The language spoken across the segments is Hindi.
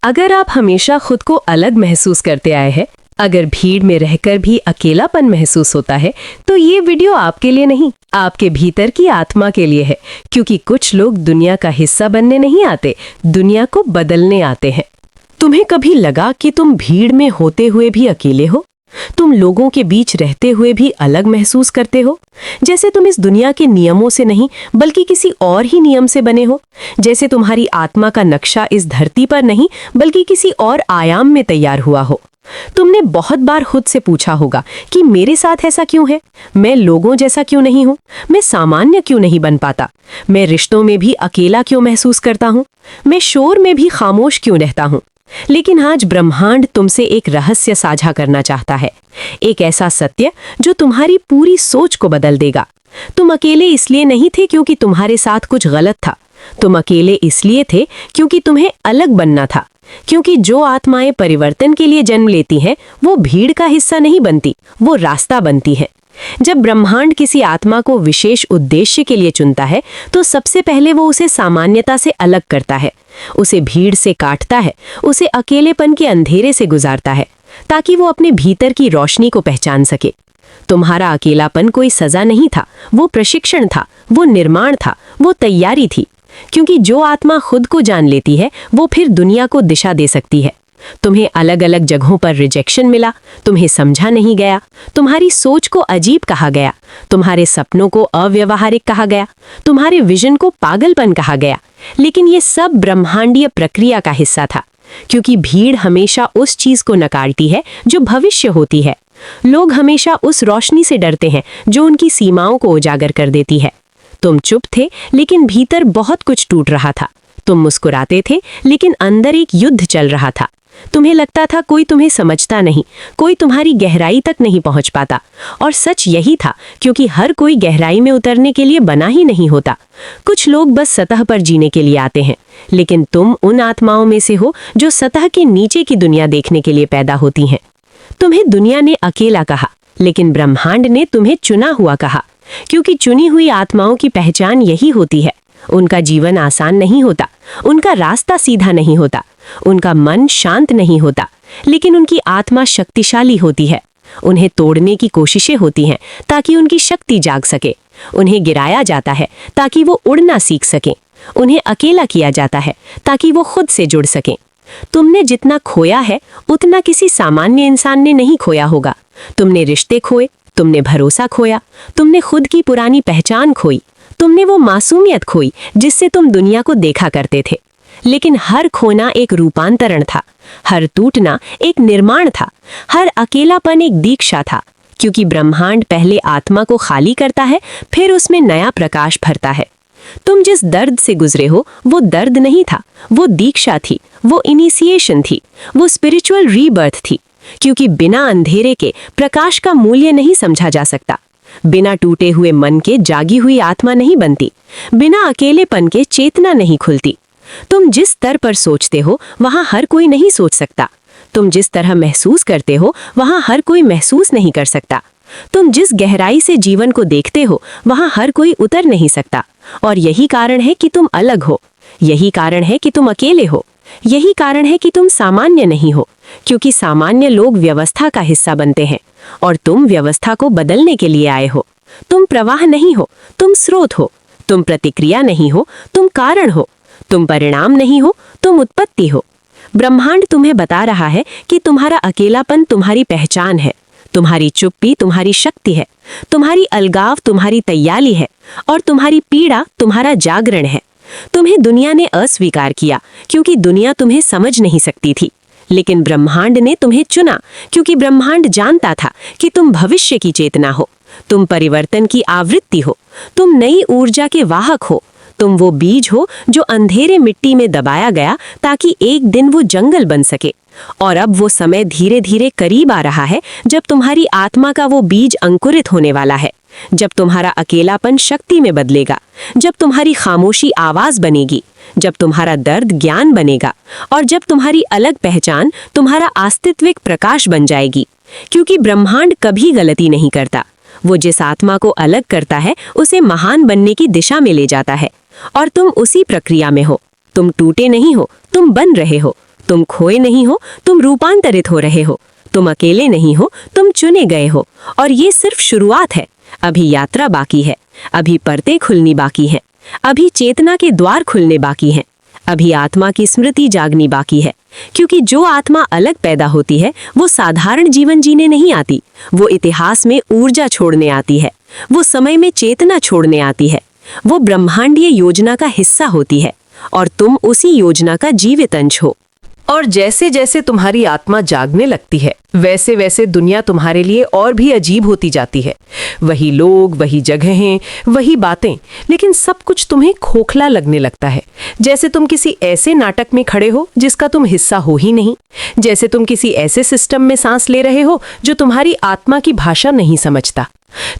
अगर आप हमेशा खुद को अलग महसूस करते आए हैं, अगर भीड़ में रहकर भी अकेलापन महसूस होता है, तो ये वीडियो आपके लिए नहीं, आपके भीतर की आत्मा के लिए है। क्योंकि कुछ लोग दुनिया का हिस्सा बनने नहीं आते, दुनिया को बदलने आते हैं। तुम्हें कभी लगा कि तुम भीड़ में होते हुए भी अकेले हो? तुम लोगों के बीच रहते हुए भी अलग महसूस करते हो? जैसे तुम इस दुनिया के नियमों से नहीं बल्कि किसी और ही नियम से बने हो। जैसे तुम्हारी आत्मा का नक्शा इस धरती पर नहीं बल्कि किसी और आयाम में तैयार हुआ हो। तुमने बहुत बार खुद से पूछा होगा कि मेरे साथ ऐसा क्यों है? मैं लोगों जैसा क्यों नहीं हूँ? मैं सामान्य क्यों नहीं बन पाता? मैं रिश्तों में भी अकेला क्यों महसूस करता हूँ? मैं शोर में भी खामोश क्यों रहता हूँ? लेकिन आज ब्रह्मांड तुमसे एक रहस्य साझा करना चाहता है, एक ऐसा सत्य जो तुम्हारी पूरी सोच को बदल देगा। तुम अकेले इसलिए नहीं थे क्योंकि तुम्हारे साथ कुछ गलत था। तुम अकेले इसलिए थे क्योंकि तुम्हें अलग बनना था। क्योंकि जो आत्माएं परिवर्तन के लिए जन्म लेती हैं, वो भीड़ का हिस्सा नहीं बनती, वो रास्ता बनती है। जब ब्रह्मांड किसी आत्मा को विशेष उद्देश्य के लिए चुनता है, तो सबसे पहले वो उसे सामान्यता से अलग करता है, उसे भीड़ से काटता है, उसे अकेलेपन के अंधेरे से गुजारता है, ताकि वो अपने भीतर की रोशनी को पहचान सके। तुम्हारा अकेलापन कोई सजा नहीं था, वो प्रशिक्षण था, वो निर्माण था, वो तैयारी थी। क्योंकि जो आत्मा खुद को जान लेती है, वो फिर दुनिया को दिशा दे सकती है। तुम्हें अलग अलग जगहों पर रिजेक्शन मिला, तुम्हें समझा नहीं गया, तुम्हारी सोच को अजीब कहा गया, तुम्हारे सपनों को अव्यवहारिक कहा गया, तुम्हारे विजन को पागलपन कहा गया। लेकिन ये सब ब्रह्मांडीय प्रक्रिया का हिस्सा था। क्योंकि भीड़ हमेशा उस चीज को नकारती है जो भविष्य होती है। लोग हमेशा उस रोशनी से डरते हैं जो उनकी सीमाओं को उजागर कर देती है। तुम चुप थे, लेकिन भीतर बहुत कुछ टूट रहा था। तुम मुस्कुराते थे, लेकिन अंदर एक युद्ध चल रहा था। तुम्हें लगता था कोई तुम्हें समझता नहीं, कोई तुम्हारी गहराई तक नहीं पहुंच पाता। और सच यही था, क्योंकि हर कोई गहराई में उतरने के लिए बना ही नहीं होता। कुछ लोग बस सतह पर जीने के लिए आते हैं, लेकिन तुम उन आत्माओं में से हो जो सतह के नीचे की दुनिया देखने के लिए पैदा होती हैं। तुम्हें दुनिया ने अकेला कहा, लेकिन ब्रह्मांड ने तुम्हें चुना हुआ कहा। क्योंकि चुनी हुई आत्माओं की पहचान यही होती है। उनका जीवन आसान नहीं होता, उनका रास्ता सीधा नहीं होता, उनका मन शांत नहीं होता, लेकिन उनकी आत्मा शक्तिशाली होती है। उन्हें तोड़ने की कोशिशें होती हैं ताकि उनकी शक्ति जाग सके। उन्हें गिराया जाता है ताकि वो उड़ना सीख सकें। उन्हें अकेला किया जाता है ताकि वो खुद से जुड़ सकें। तुमने जितना खोया है, उतना किसी सामान्य इंसान ने नहीं खोया होगा। तुमने रिश्ते खोए, तुमने भरोसा खोया, तुमने खुद की पुरानी पहचान खोई, तुमने वो मासूमियत खोई जिससे तुम दुनिया को देखा करते थे। लेकिन हर खोना एक रूपांतरण था, हर टूटना एक निर्माण था, हर अकेलापन एक दीक्षा था। क्योंकि ब्रह्मांड पहले आत्मा को खाली करता है, फिर उसमें नया प्रकाश भरता है। तुम जिस दर्द से गुजरे हो, वो दर्द नहीं था, वो दीक्षा थी, वो इनिशिएशन थी, वो स्पिरिचुअल रीबर्थ थी। क्योंकि बिना अंधेरे के प्रकाश का मूल्य नहीं समझा जा सकता। बिना टूटे हुए मन के जागी हुई आत्मा नहीं बनती, बिना अकेलेपन के चेतना नहीं खुलती। तुम जिस स्तर पर सोचते हो, वहां हर कोई नहीं सोच सकता। तुम जिस तरह महसूस करते हो, वहां हर कोई महसूस नहीं कर सकता। तुम जिस गहराई से जीवन को देखते हो, वहां हर कोई उतर नहीं सकता। और यही कारण है कि तुम अलग हो, यही कारण है कि तुम अकेले हो, यही कारण है कि तुम सामान्य नहीं हो। क्योंकि सामान्य लोग व्यवस्था का हिस्सा बनते हैं, और तुम व्यवस्था को बदलने के लिए आए हो। तुम प्रवाह नहीं हो, तुम स्रोत हो। तुम प्रतिक्रिया नहीं हो, तुम कारण हो। तुम परिणाम नहीं हो, तुम उत्पत्ति हो। ब्रह्मांड तुम्हें बता रहा है कि तुम्हारा अकेलापन तुम्हारी पहचान है, तुम्हारी चुप्पी तुम्हारी शक्ति है, तुम्हारी अलगाव तुम्हारी तैयारी है, और तुम्हारी पीड़ा तुम्हारा जागरण है। तुम्हें दुनिया ने अस्वीकार किया क्योंकि दुनिया तुम्हें समझ नहीं सकती थी। लेकिन ब्रह्मांड ने तुम्हें चुना क्योंकि ब्रह्मांड जानता था कि तुम भविष्य की चेतना हो, तुम परिवर्तन की आवृत्ति हो, तुम नई ऊर्जा के वाहक हो। तुम वो बीज हो जो अंधेरे मिट्टी में दबाया गया ताकि एक दिन वो जंगल बन सके। और अब वो समय धीरे धीरे करीब आ रहा है जब तुम्हारी आत्मा का वो बीज अंकुरित होने वाला है, जब तुम्हारा अकेलापन शक्ति में बदलेगा, जब तुम्हारी खामोशी आवाज बनेगी, जब तुम्हारा दर्द ज्ञान बनेगा, और जब तुम्हारी अलग पहचान तुम्हारा अस्तित्विक प्रकाश बन जाएगी। क्योंकि ब्रह्मांड कभी गलती नहीं करता, वो जिस आत्मा को अलग करता है उसे महान बनने की दिशा में ले जाता है। और तुम उसी प्रक्रिया में हो। तुम टूटे नहीं हो, तुम बन रहे हो। तुम खोए नहीं हो, तुम रूपांतरित हो रहे हो। तुम अकेले नहीं हो, तुम चुने गए हो। और ये सिर्फ शुरुआत है। अभी यात्रा बाकी है, अभी परतें खुलनी बाकी हैं, अभी चेतना के द्वार खुलने बाकी हैं, अभी आत्मा की स्मृति जागनी बाकी है। क्योंकि जो आत्मा अलग पैदा होती है वो साधारण जीवन जीने नहीं आती, वो इतिहास में ऊर्जा छोड़ने आती है, वो समय में चेतना छोड़ने आती है, वो ब्रह्मांडीय योजना का हिस्सा होती है और तुम उसी योजना का जीवित अंश हो। और जैसे जैसे तुम्हारी आत्मा जागने लगती है वैसे वैसे दुनिया तुम्हारे लिए और भी अजीब होती जाती है। वही लोग, वही जगहें, वही बातें, लेकिन सब कुछ तुम्हें खोखला लगने लगता है। जैसे तुम किसी ऐसे नाटक में खड़े हो जिसका तुम हिस्सा हो ही नहीं, जैसे तुम किसी ऐसे सिस्टम में सांस ले रहे हो जो तुम्हारी आत्मा की भाषा नहीं समझता।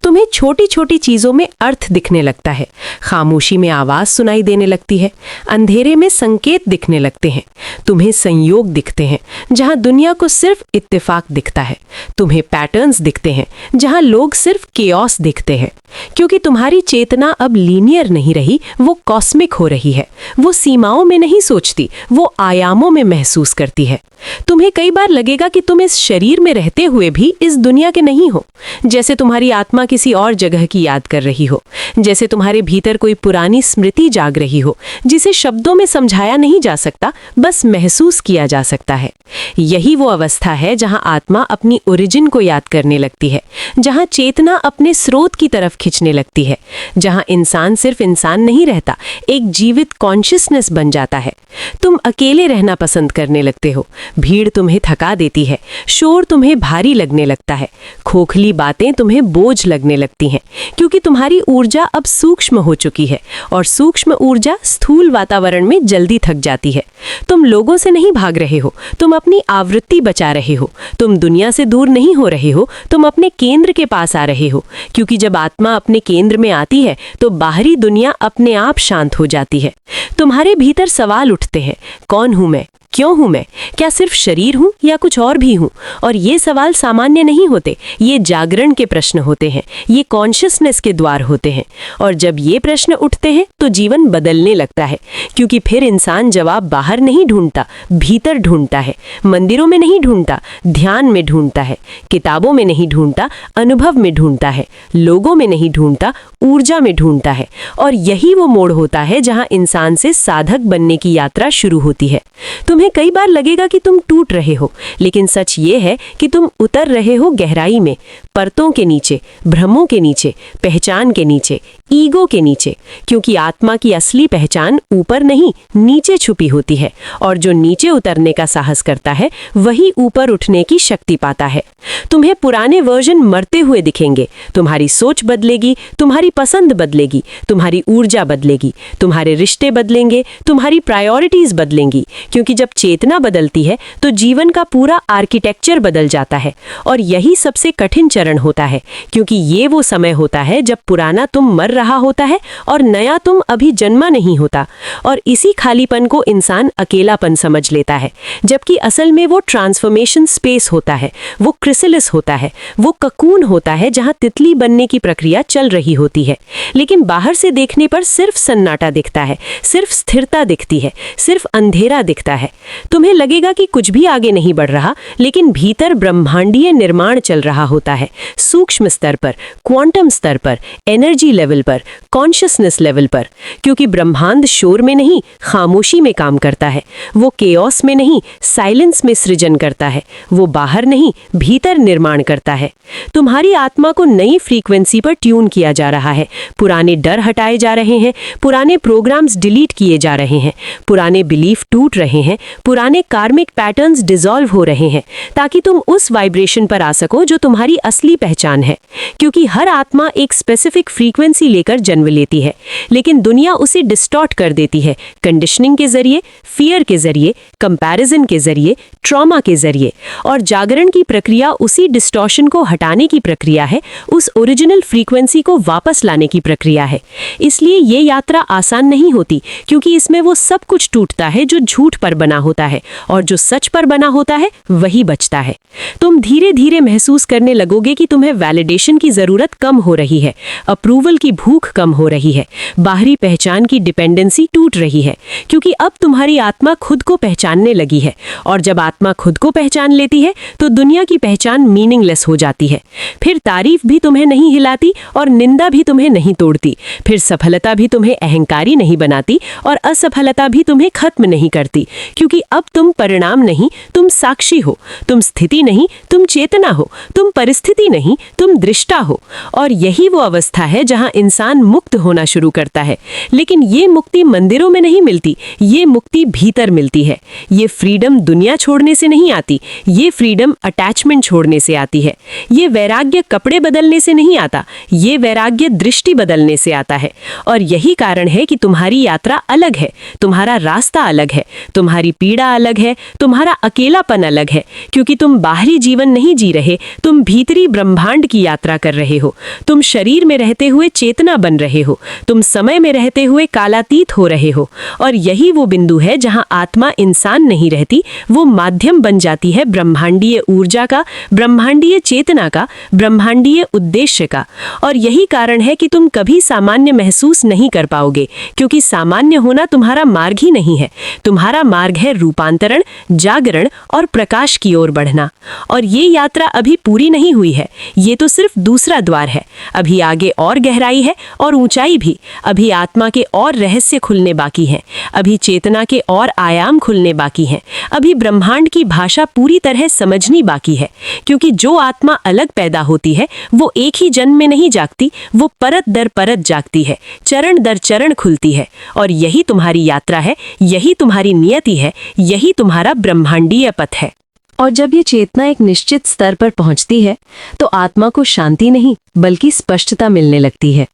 तुम्हें छोटी छोटी चीजों में अर्थ दिखने लगता है, खामोशी में आवाज सुनाई देने लगती है, अंधेरे में संकेत दिखने लगते हैं, तुम्हें संयोग दिखते हैं जहां दुनिया को सिर्फ इत्तेफाक दिखता है, तुम्हें पैटर्न्स दिखते हैं जहां लोग सिर्फ केओस दिखते हैं। क्योंकि तुम्हारी चेतना अब लीनियर नहीं रही, वो कॉस्मिक हो रही है। वो सीमाओं में नहीं सोचती, वो आयामों में महसूस करती है। तुम्हें कई बार लगेगा कि तुम इस शरीर में रहते हुए भी इस दुनिया के नहीं हो, जैसे तुम्हारी आत्मा किसी और जगह की याद कर रही हो, जैसे तुम्हारे भीतर कोई पुरानी स्मृति जाग रही हो जिसे शब्दों में समझाया नहीं जा सकता, बस महसूस किया जा सकता है। यही वो अवस्था है जहां आत्मा अपनी ओरिजिन को याद करने लगती है, जहां चेतना अपने स्रोत की तरफ खिंचने लगती है, जहां इंसान सिर्फ इंसान नहीं रहता, एक जीवित कॉन्शियसनेस बन जाता है। तुम अकेले रहना पसंद करने लगते हो, भीड़ तुम्हें थका देती है, शोर तुम्हें भारी लगने लगता है, खोखली बातें तुम्हें बोझ लगने लगती हैं, क्योंकि तुम्हारी ऊर्जा अब सूक्ष्म हो चुकी है और सूक्ष्म ऊर्जा स्थूल वातावरण में जल्दी थक जाती है। तुम लोगों से नहीं भाग रहे हो, तुम अपनी आवृत्ति बचा रहे हो, तुम दुनिया से दूर नहीं हो रहे हो, तुम अपने केंद्र के पास आ रहे हो। क्योंकि जब आत्मा अपने केंद्र में आती है तो बाहरी दुनिया अपने आप शांत हो जाती है। तुम्हारे भीतर सवाल उठते हैं, कौन हूं मैं, क्यों हूं मैं, क्या सिर्फ शरीर हूं या कुछ और भी हूं? और ये सवाल सामान्य नहीं होते, ये जागरण के प्रश्न होते हैं, ये कॉन्शियसनेस के द्वार होते हैं। और जब ये प्रश्न उठते हैं तो जीवन बदलने लगता है, क्योंकि फिर इंसान जवाब बाहर नहीं ढूंढता, भीतर ढूंढता है। मंदिरों में नहीं ढूंढता, ध्यान में ढूंढता है। किताबों में नहीं ढूंढता, अनुभव में ढूंढता है। लोगों में नहीं ढूंढता, ऊर्जा में ढूंढता है। और यही वो मोड़ होता है जहां इंसान से साधक बनने की यात्रा शुरू होती है। तुम्हें कई बार लगेगा कि तुम टूट रहे हो, लेकिन सच ये है कि तुम उतर रहे हो गहराई में, परतों के नीचे, भ्रमों के नीचे, पहचान के नीचे, ईगो के नीचे। क्योंकि आत्मा की असली पहचान ऊपर नहीं, नीचे छुपी होती है, और जो नीचे उतरने का साहस करता है वही ऊपर उठने की शक्ति पाता है। तुम्हें पुराने वर्जन मरते हुए दिखेंगे, तुम्हारी सोच बदलेगी, तुम्हारी पसंद बदलेगी, तुम्हारी ऊर्जा बदलेगी, तुम्हारे रिश्ते बदलेंगे, तुम्हारी प्रायोरिटीज बदलेंगी। क्योंकि जब चेतना बदलती है तो जीवन का पूरा आर्किटेक्चर बदल जाता है। और यही सबसे कठिन चरण होता है, क्योंकि ये वो समय होता है जब पुराना तुम मर रहा होता है और नया तुम अभी जन्मा नहीं होता। और इसी खालीपन को इंसान अकेलापन समझ लेता है, जबकि असल में वो ट्रांसफॉर्मेशन स्पेस होता है, वो क्रिसलिस होता है, वो ककून होता है जहां तितली बनने की प्रक्रिया चल रही होती है। लेकिन बाहर से देखने पर सिर्फ सन्नाटा दिखता है, सिर्फ स्थिरता दिखती है, सिर्फ अंधेरा दिखता है। तुम्हें लगेगा कि कुछ भी आगे नहीं बढ़ रहा, लेकिन भीतर ब्रह्मांडीय निर्माण चल रहा होता है, सूक्ष्म स्तर पर, क्वांटम स्तर पर, एनर्जी लेवल पर, कॉन्शियसनेस लेवल पर। क्योंकि ब्रह्मांड शोर में नहीं, खामोशी में काम करता है। वो केओस में नहीं, साइलेंस में सृजन करता है। वो बाहर नहीं, भीतर निर्माण करता है। तुम्हारी आत्मा को नई फ्रीक्वेंसी पर ट्यून किया जा रहा है। पुराने डर हटाए जा रहे हैं, पुराने प्रोग्राम्स डिलीट किए जा रहे हैं, पुराने बिलीफ टूट रहे हैं, पुराने कार्मिक पैटर्न्स डिसॉल्व हो रहे हैं, ताकि तुम उस वाइब्रेशन पर आ सको जो तुम्हारी असली पहचान है। क्योंकि हर आत्मा एक स्पेसिफिक फ्रीक्वेंसी लेकर जन्म लेती है, लेकिन दुनिया उसे डिस्टॉर्ट कर देती है, कंडीशनिंग के जरिए, फियर के जरिए, कंपैरिजन के जरिए, ट्रॉमा के जरिए। और जागरण की प्रक्रिया उसी डिस्टॉर्शन को हटाने की प्रक्रिया है, उस ओरिजिनल फ्रीक्वेंसी को वापस लाने की प्रक्रिया है। इसलिए ये यात्रा आसान नहीं होती, क्योंकि इसमें वो सब कुछ टूटता है जो झूठ पर बना होता है और जो सच पर बना होता है वही बचता है। तुम धीरे धीरे महसूस करने लगोगे कि तुम्हें वैलिडेशन की जरूरत कम हो रही है, अप्रूवल की भूख कम हो रही है, बाहरी पहचान की डिपेंडेंसी टूट रही है, क्योंकि अब तुम्हारी आत्मा खुद को पहचानने लगी है। और जब आत्मा खुद को पहचान लेती है तो दुनिया की पहचान मीनिंगलेस हो जाती है। फिर तारीफ भी तुम्हें नहीं हिलाती और निंदा भी तुम्हें नहीं तोड़ती। फिर सफलता भी तुम्हें अहंकारी नहीं बनाती और असफलता भी तुम्हें खत्म नहीं करती, क्योंकि अब तुम परिणाम नहीं, तुम साक्षी हो। तुम स्थिति नहीं, तुम चेतना हो। तुम परिस्थिति नहीं, तुम दृष्टा हो। और यही वो अवस्था है जहां इंसान मुक्त होना शुरू करता है। लेकिन ये मुक्ति मंदिरों में नहीं मिलती, ये मुक्ति भीतर मिलती है। ये फ्रीडम दुनिया छोड़ने से नहीं आती, ये फ्रीडम अटैचमेंट छोड़ने से आती है। ये वैराग्य कपड़े बदलने से नहीं आता, ये वैराग्य दृष्टि बदलने से आता है। और यही कारण है कि तुम्हारी यात्रा अलग है, तुम्हारा रास्ता अलग है, तुम्हारी पीड़ा अलग है, तुम्हारा अकेलापन अलग है, क्योंकि तुम बाहरी जीवन नहीं जी रहे, तुम भीतरी ब्रह्मांड की यात्रा कर रहे हो। तुम शरीर में रहते हुए चेतना बन रहे हो, तुम समय में रहते हुए कालातीत हो रहे हो। और यही वो बिंदु है जहां आत्मा इंसान नहीं रहती, वो माध्यम बन जाती है ब्रह्मांडीय ऊर्जा का, ब्रह्मांडीय चेतना का, ब्रह्मांडीय उद्देश्य का। और यही कारण है कि तुम कभी सामान्य महसूस नहीं कर पाओगे, क्योंकि सामान्य होना तुम्हारा मार्ग ही नहीं है। तुम्हारा मार्ग है रूपांतरण, जागरण और प्रकाश की ओर बढ़ना। और ये यात्रा अभी पूरी नहीं हुई है, ये तो सिर्फ दूसरा द्वार है। अभी आगे और गहराई है और ऊंचाई भी। अभी आत्मा के और रहस्य खुलने बाकी हैं, अभी चेतना के और आयाम खुलने बाकी हैं, अभी ब्रह्मांड की भाषा पूरी तरह समझनी बाकी है। क्योंकि जो आत्मा अलग पैदा होती है वो एक ही जन्म में नहीं जागती, वो परत दर परत जागती है, चरण दर चरण खुलती है। और यही तुम्हारी यात्रा है, यही तुम्हारी नियति है, यही तुम्हारा ब्रह्मांडीय पथ है। और जब ये चेतना एक निश्चित स्तर पर पहुंचती है तो आत्मा को शांति नहीं बल्कि स्पष्टता मिलने लगती है।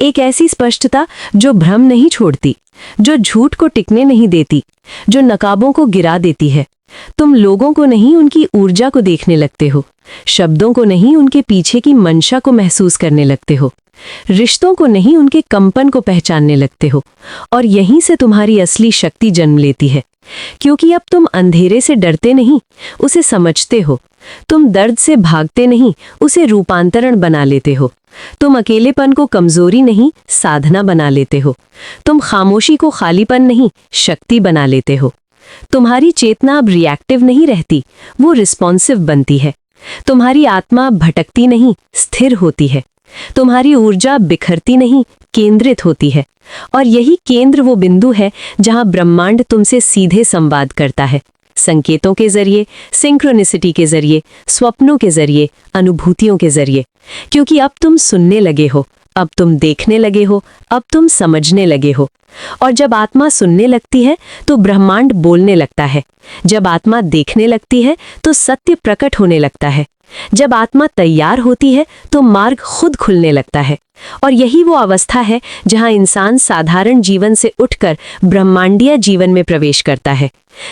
एक ऐसी स्पष्टता जो भ्रम नहीं छोड़ती, जो झूठ को टिकने नहीं देती, जो नकाबों को गिरा देती है। तुम लोगों को नहीं उनकी ऊर्जा को देखने लगते हो, शब्दों को नहीं उनके पीछे की मंशा को महसूस करने लगते हो, रिश्तों को नहीं उनके कंपन को पहचानने लगते हो। और यहीं से तुम्हारी असली शक्ति जन्म लेती है, क्योंकि अब तुम अंधेरे से डरते नहीं, उसे समझते हो। तुम दर्द से भागते नहीं, उसे रूपांतरण बना लेते हो। तुम अकेलेपन को कमजोरी नहीं, साधना बना लेते हो। तुम खामोशी को खालीपन नहीं, शक्ति बना लेते हो। तुम्हारी चेतना अब रिएक्टिव नहीं रहती, वो रिस्पॉन्सिव बनती है। तुम्हारी आत्मा भटकती नहीं, स्थिर होती है। तुम्हारी ऊर्जा बिखरती नहीं, केंद्रित होती है। और यही केंद्र वो बिंदु है जहां ब्रह्मांड तुमसे सीधे संवाद करता है, संकेतों के जरिए, सिंक्रोनिसिटी के जरिए, स्वप्नों के जरिए, अनुभूतियों के जरिए। क्योंकि अब तुम सुनने लगे हो, अब तुम देखने लगे हो, अब तुम समझने लगे हो। और जब आत्मा सुनने लगती है तो ब्रह्मांड बोलने लगता है। जब आत्मा देखने लगती है तो सत्य प्रकट होने लगता है। जब आत्मा तैयार होती है तो मार्ग खुद खुलने लगता है। और यही वो अवस्था है जहां इंसान साधारण जीवन से उठकर ब्रह्मांडीय जीवन में प्रवेश करता है,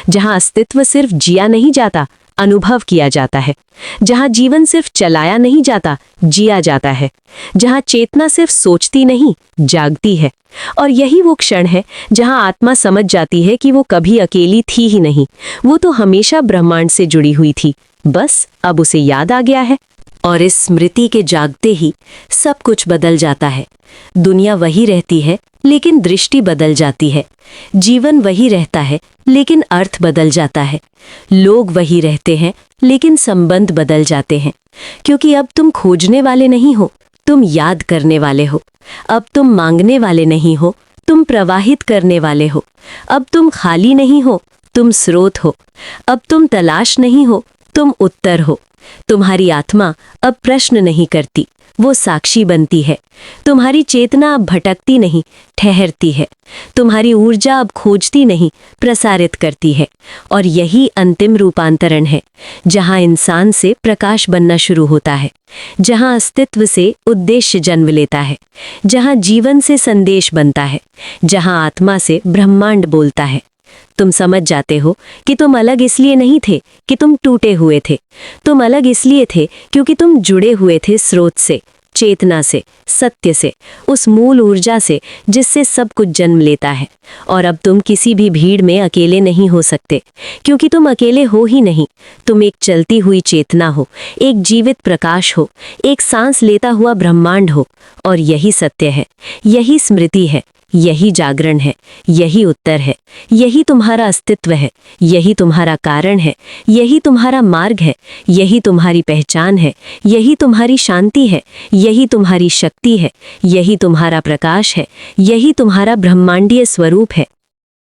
जहां अस्तित्व सिर्फ जिया नहीं जाता, अनुभव किया जाता है, जहां जीवन सिर्फ चलाया नहीं जाता, जिया जाता है, जहां चेतना सिर्फ सोचती नहीं, जागती है। और यही वो क्षण है जहां आत्मा समझ जाती है कि वो कभी अकेली थी ही नहीं, वो तो हमेशा ब्रह्मांड से जुड़ी हुई थी, बस अब उसे याद आ गया है। और इस स्मृति के जागते ही सब कुछ बदल जाता है। दुनिया वही रहती है लेकिन दृष्टि बदल जाती है, जीवन वही रहता है लेकिन अर्थ बदल जाता है, लोग वही रहते हैं लेकिन संबंध बदल जाते हैं। क्योंकि अब तुम खोजने वाले नहीं हो, तुम याद करने वाले हो। अब तुम मांगने वाले नहीं हो, तुम प्रवाहित करने वाले हो। अब तुम खाली नहीं हो, तुम स्रोत हो। अब तुम तलाश नहीं हो, तुम उत्तर हो। तुम्हारी आत्मा अब प्रश्न नहीं करती, वो साक्षी बनती है। तुम्हारी चेतना अब भटकती नहीं, ठहरती है। तुम्हारी ऊर्जा अब खोजती नहीं, प्रसारित करती है। और यही अंतिम रूपांतरण है, जहां इंसान से प्रकाश बनना शुरू होता है, जहां अस्तित्व से उद्देश्य जन्म लेता है, जहां जीवन से संदेश बनता है, जहां आत्मा से ब्रह्मांड बोलता है। तुम समझ जाते हो कि तुम अलग इसलिए नहीं थे कि तुम टूटे हुए थे। तुम अलग इसलिए थे क्योंकि तुम जुड़े हुए थे स्रोत से, चेतना से, सत्य से, उस मूल ऊर्जा से जिससे सब कुछ जन्म लेता है। और अब तुम किसी भी भीड़ में अकेले नहीं हो सकते, क्योंकि तुम अकेले हो ही नहीं। तुम एक चलती हुई चेतना हो, एक जीवित प्रकाश हो, एक सांस लेता हुआ ब्रह्मांड हो। और यही सत्य है, यही स्मृति है, यही जागरण है, यही उत्तर है, यही तुम्हारा अस्तित्व है, यही तुम्हारा कारण है, यही तुम्हारा मार्ग है, यही तुम्हारी पहचान है, यही तुम्हारी शांति है, यही तुम्हारी शक्ति है, यही तुम्हारा प्रकाश है, यही तुम्हारा ब्रह्मांडीय स्वरूप है।